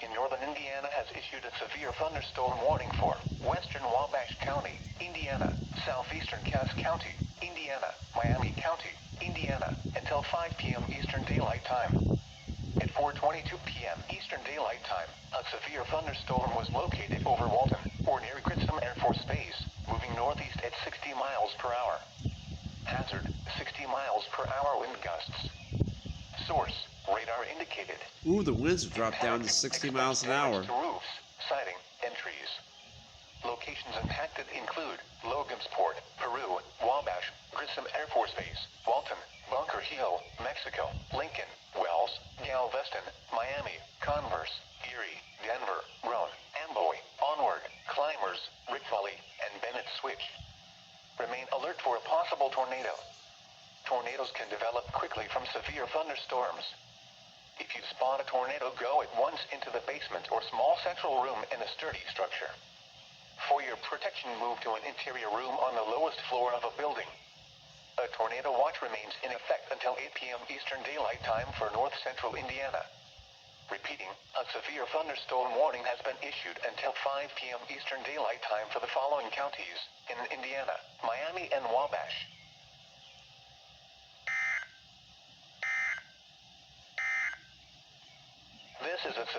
in northern Indiana has issued a severe thunderstorm warning for western Wabash County, Indiana, southeastern Cass County, Indiana, Miami County, Indiana, until 5 p.m. Eastern Daylight Time. At 4:22 p.m. Eastern Daylight Time, a severe thunderstorm was located over Walton, or near Grissom Air Force Base, moving northeast at 60 miles per hour. Hazard, 60 miles per hour wind gusts. Source, radar indicated. Ooh, the winds have dropped down to 60 miles an hour. To roofs, siding, and trees. Locations impacted include Logansport, Peru, Wabash, Grissom Air Force Base, Walton, Bunker Hill, Mexico, Lincoln, Wells, Galveston, Miami, Converse, Erie, Denver, Roane, Amboy, Onward, Climbers, Rick Valley, and Bennett Switch. Remain alert for a possible tornado. Tornadoes can develop quickly from severe thunderstorms. If you spot a tornado, go at once into the basement or small central room in a sturdy structure. For your protection, move to an interior room on the lowest floor of a building. A tornado watch remains in effect until 8 p.m. Eastern Daylight Time for north central Indiana. Repeating, a severe thunderstorm warning has been issued until 5 p.m. Eastern Daylight Time for the following counties in Indiana, Miami, and Wabash. This is a severe